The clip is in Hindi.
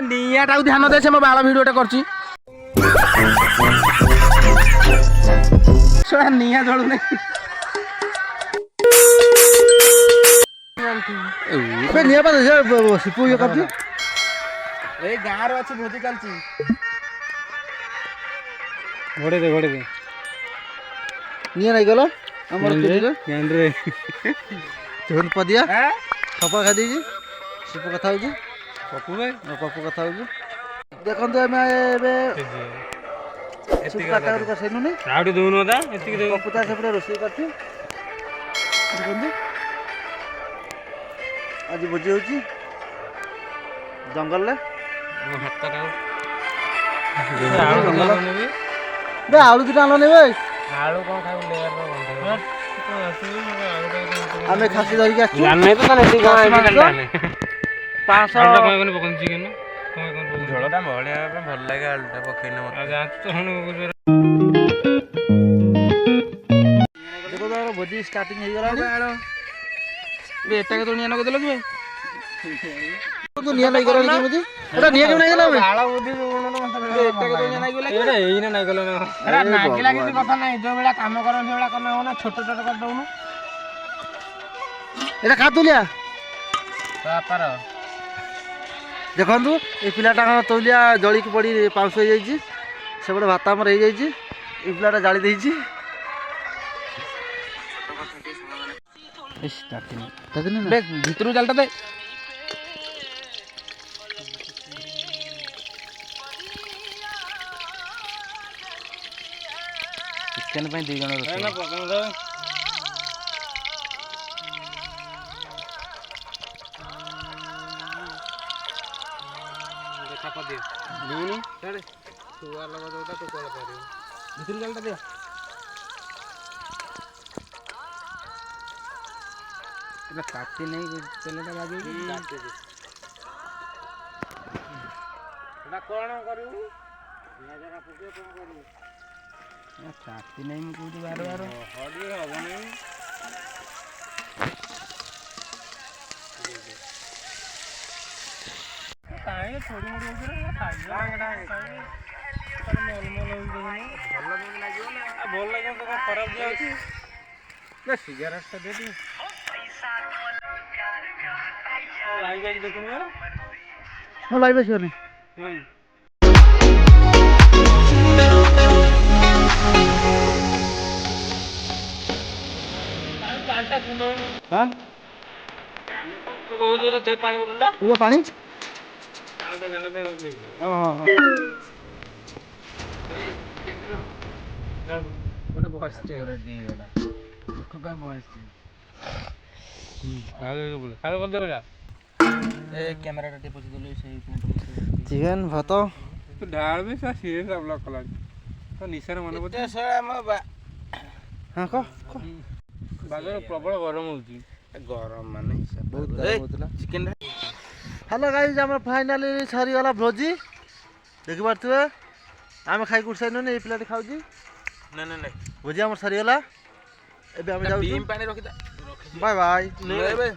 निया ध्यान दे से बाल भिडियोटे कर निया जलू निया सिपु ये कर गाँव अच्छी भोजी चलती घोड़े दे निया नहीं गलो हमर रे झोल पदिया खपा खा दी सिपु कथा हो पप्पू भाई पप्पू कथा हो देखो मैं सिपु काटा कर सैनु नहीं आउटी दोनो दा एतिक दे पप्पू ता सेपटे रोसई करथि देखो आज भोजी होची जंगल ले हाथ का बे आलू दिटा आलो ने बे आलू कोन खाइ ले आमे खासी धरि के आछी जान नहीं तो तने एतिक गाय भी जाने 500 आलू कोन कोन पकन चिकन कोन झोलटा भलिया भल लागे आलूटा पकैना मत आ जा तो हन देखो तार भोजी स्टार्टिंग हे गला बे एटा के तो निया नगो देलो कि तो निया नहीं गला कि मुझे एटा निया क्यों नहीं गला बे आला बुद्धि एटा के तो निया नहीं गला एरे एइने नहीं गलो ना अरे नागी लागी से कथा नहीं जो बेला काम करन से बेला करना हो ना छोट छोट कर दउनु एटा खा तुलिया पापर देखु ए पिलाटा तौलिया जड़ी की पड़ी पाउस हो जाइए से बड़े भात आमर हो जाइए ये पिलाटा जाली देइछि भितर जालटा दे चिकेन पे 2 जण रोटी ना पकन दो देखा प दे नुनु चले सुआ लगा देता तो कोला पारी भितर जालटा दे एटा काटी नहीं तेलटा बाजे काटी दे एटा कोन करू नजरा पके कोन करू काटी नहीं मु कहूँ बार बार हडी हबो नहीं काहे थोड़ी मोड़ी हो गया खाई डांग डांग पर मोल मोल हो गई भल नहीं लागियो ना भल लागियो तो खराब दिया होती ना सिगारेट ता दे दी आई गई देखो मैं हो लाइव है नहीं हां तो बहुत दूर से पानी बोलला वो पानी हां ଗୋଟେ ବସଛି ଗୋଟେ ଦିଗଲା କୋକା ବସଛି आगे बोल आगे बोल दे बेटा ए कैमराटा टे पछि देले सेही चिकन भात तो ढाल में सा सीरियस आपला कला तो निशान मन एटा बता सळा म हां को बाजार प्रबल गरम होची गरम माने बहुत गरम होतला चिकन हेलो गाइस हम फाइनली सरी वाला भोजी देखि पारथुए आमे खाइ कुरसाइनो ने ए प्लेट खाउजी नहीं नहीं नहीं भोजी हमर सरी वाला एबे हम जाउ बीम पानी रखि दे बाय बाय नहीं